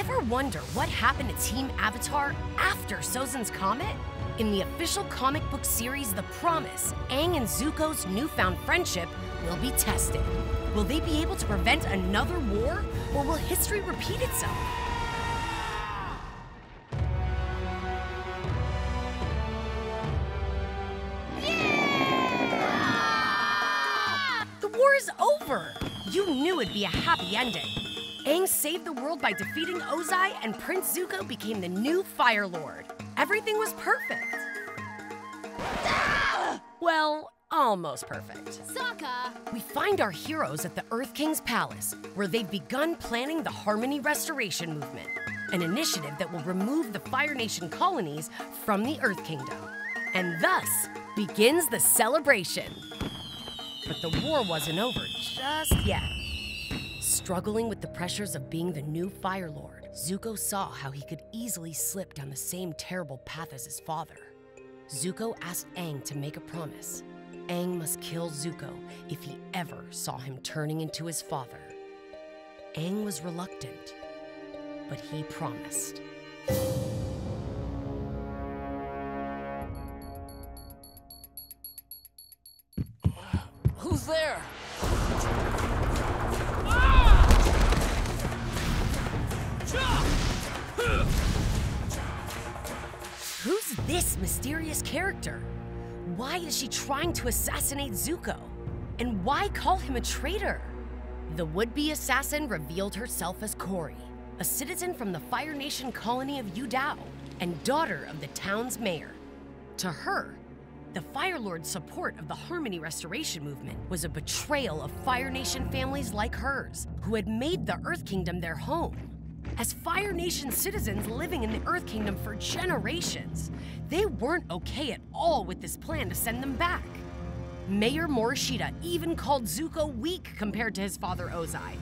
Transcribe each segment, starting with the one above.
Ever wonder what happened to Team Avatar after Sozin's Comet? In the official comic book series The Promise, Aang and Zuko's newfound friendship will be tested. Will they be able to prevent another war, or will history repeat itself? The war is over! You knew it'd be a happy ending. Aang saved the world by defeating Ozai, and Prince Zuko became the new Fire Lord. Everything was perfect. Well, almost perfect. Sokka! We find our heroes at the Earth King's palace, where they've begun planning the Harmony Restoration Movement, an initiative that will remove the Fire Nation colonies from the Earth Kingdom. And thus begins the celebration. But the war wasn't over just yet. Struggling with the pressures of being the new Fire Lord, Zuko saw how he could easily slip down the same terrible path as his father. Zuko asked Aang to make a promise. Aang must kill Zuko if he ever saw him turning into his father. Aang was reluctant, but he promised. Who's there? Who's this mysterious character? Why is she trying to assassinate Zuko? And why call him a traitor? The would-be assassin revealed herself as Kori, a citizen from the Fire Nation colony of Yu Dao and daughter of the town's mayor. To her, the Fire Lord's support of the Harmony Restoration Movement was a betrayal of Fire Nation families like hers, who had made the Earth Kingdom their home. As Fire Nation citizens living in the Earth Kingdom for generations, they weren't okay at all with this plan to send them back. Mayor Morishita even called Zuko weak compared to his father Ozai,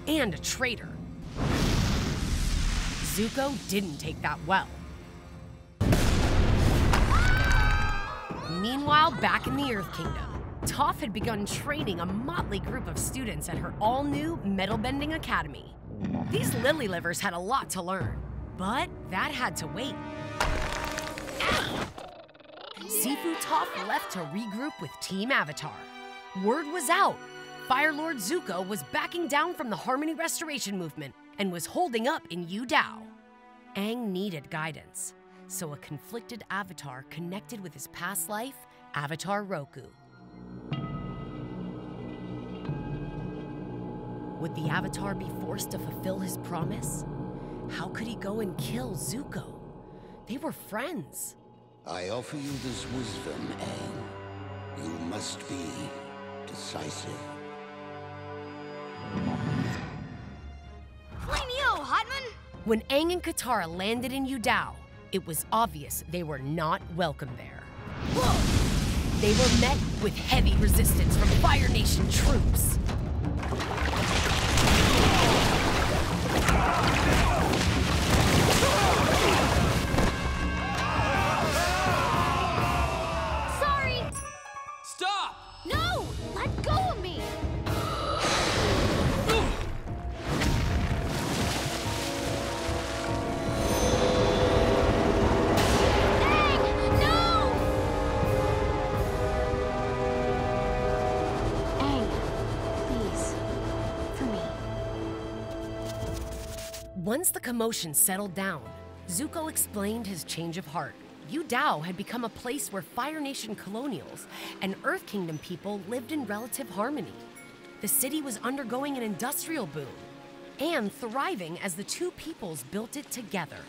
and a traitor. Zuko didn't take that well. Meanwhile, back in the Earth Kingdom, Toph had begun training a motley group of students at her all-new Metal-Bending Academy. These lily livers had a lot to learn, but that had to wait. Sifu Toph left to regroup with Team Avatar. Word was out. Fire Lord Zuko was backing down from the Harmony Restoration Movement and was holding up in Yu Dao. Aang needed guidance, so a conflicted Avatar connected with his past life, Avatar Roku. Would the Avatar be forced to fulfill his promise? How could he go and kill Zuko? They were friends. I offer you this wisdom, Aang. You must be decisive. Blame you, Hotman! When Aang and Katara landed in Yu Dao, it was obvious they were not welcome there. Whoa! They were met with heavy resistance from Fire Nation troops. Sorry! Stop! No! Let go of me! Aang! No! Aang, please. For me. Once the commotion settled down, Zuko explained his change of heart. Yu Dao had become a place where Fire Nation colonials and Earth Kingdom people lived in relative harmony. The city was undergoing an industrial boom and thriving as the two peoples built it together.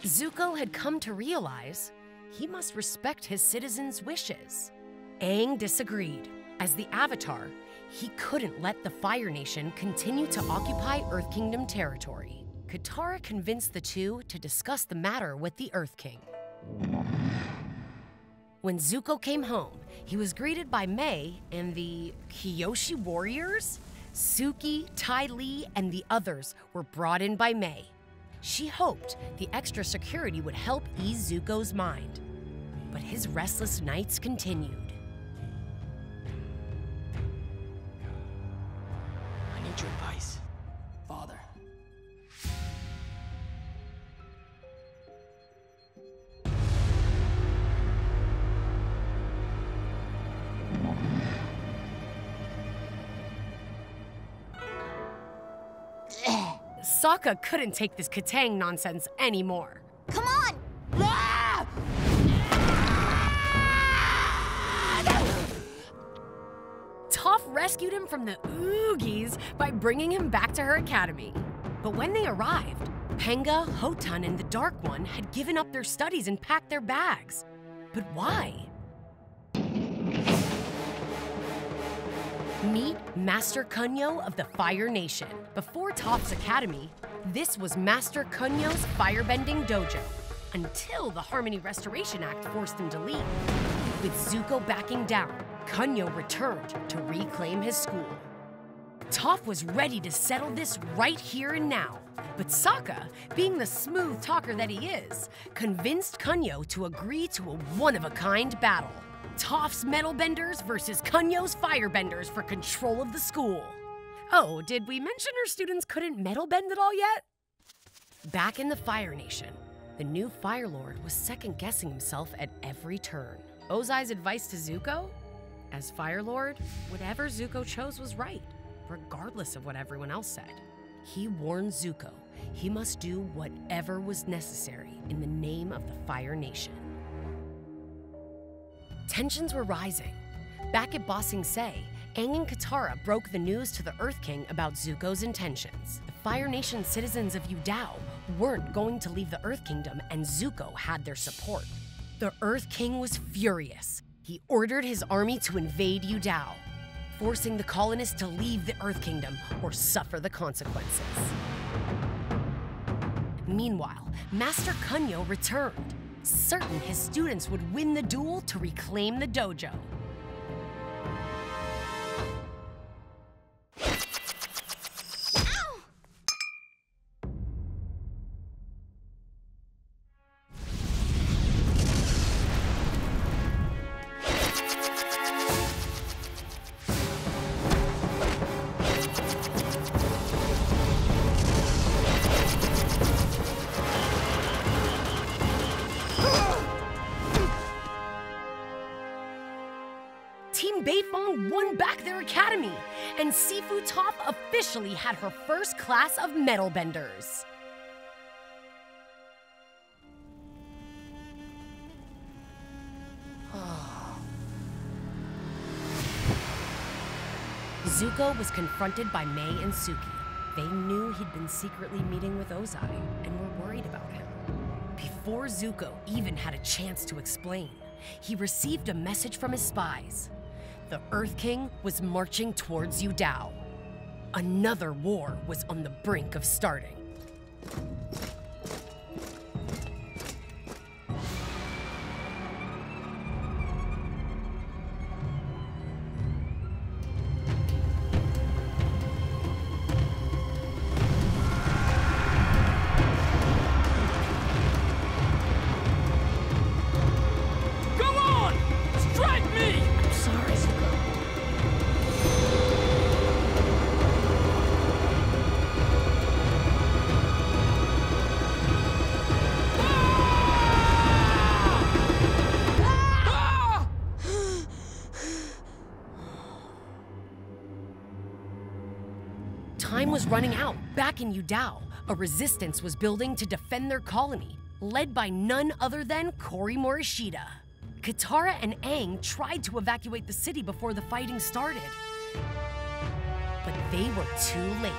Zuko had come to realize he must respect his citizens' wishes. Aang disagreed. As the Avatar, he couldn't let the Fire Nation continue to occupy Earth Kingdom territory. Katara convinced the two to discuss the matter with the Earth King. When Zuko came home, he was greeted by Mai and the Kyoshi warriors. Suki, Ty Lee, and the others were brought in by Mai. She hoped the extra security would help ease Zuko's mind. But his restless nights continued. I need your advice, Father. Sokka couldn't take this Katang nonsense anymore. Come on! Toph rescued him from the Oogies by bringing him back to her academy. But when they arrived, Penga, Hotan, and the Dark One had given up their studies and packed their bags. But why? Meet Master Kunyo of the Fire Nation. Before Toph's academy, this was Master Kunyo's firebending dojo, until the Harmony Restoration Act forced him to leave. With Zuko backing down, Kunyo returned to reclaim his school. Toph was ready to settle this right here and now, but Sokka, being the smooth talker that he is, convinced Kunyo to agree to a one-of-a-kind battle. Toph's metalbenders versus Kunyo's firebenders for control of the school. Oh, did we mention our students couldn't metal bend at all yet? Back in the Fire Nation, the new Fire Lord was second-guessing himself at every turn. Ozai's advice to Zuko? As Fire Lord, whatever Zuko chose was right, regardless of what everyone else said. He warned Zuko he must do whatever was necessary in the name of the Fire Nation. Tensions were rising. Back at Ba Sing Se, Aang and Katara broke the news to the Earth King about Zuko's intentions. The Fire Nation citizens of Yudao weren't going to leave the Earth Kingdom, and Zuko had their support. The Earth King was furious. He ordered his army to invade Yudao, forcing the colonists to leave the Earth Kingdom or suffer the consequences. Meanwhile, Master Kunyo returned, certain his students would win the duel to reclaim the dojo. Team Beifong won back their academy, and Sifu Toph officially had her first class of metal benders. Zuko was confronted by Mai and Suki. They knew he'd been secretly meeting with Ozai and were worried about him. Before Zuko even had a chance to explain, he received a message from his spies. The Earth King was marching towards Yudao. Another war was on the brink of starting. Go on! Strike me! I'm sorry, Zuko. Ah! Time was running out. Back in Yudao, a resistance was building to defend their colony, led by none other than Kori Morishita. Katara and Aang tried to evacuate the city before the fighting started, but they were too late.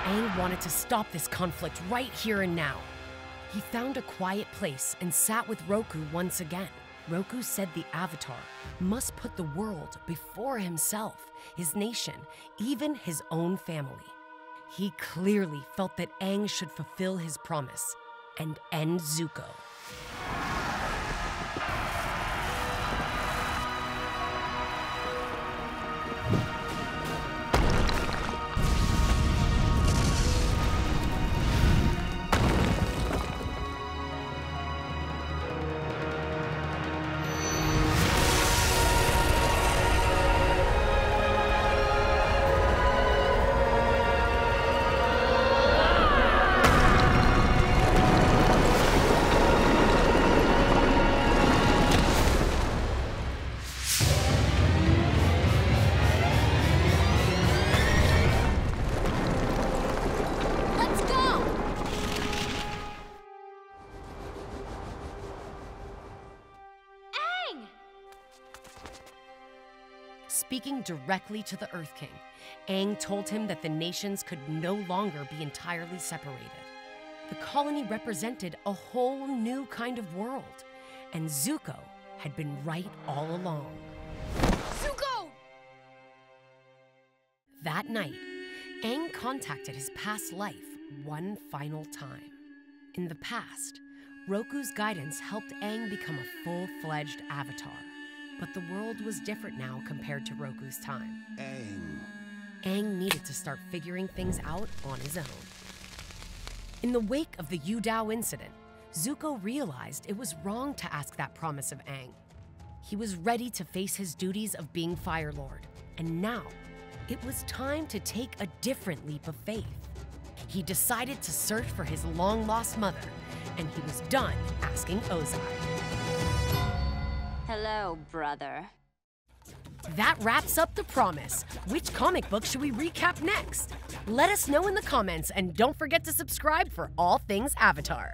Aang wanted to stop this conflict right here and now. He found a quiet place and sat with Roku once again. Roku said the Avatar must put the world before himself, his nation, even his own family. He clearly felt that Aang should fulfill his promise and end Zuko. Speaking directly to the Earth King, Aang told him that the nations could no longer be entirely separated. The colony represented a whole new kind of world, and Zuko had been right all along. Zuko! That night, Aang contacted his past life one final time. In the past, Roku's guidance helped Aang become a full-fledged Avatar. But the world was different now compared to Roku's time. Aang needed to start figuring things out on his own. In the wake of the Yu Dao incident, Zuko realized it was wrong to ask that promise of Aang. He was ready to face his duties of being Fire Lord, and now it was time to take a different leap of faith. He decided to search for his long-lost mother, and he was done asking Ozai. Hello, brother. That wraps up The Promise. Which comic book should we recap next? Let us know in the comments, and don't forget to subscribe for all things Avatar.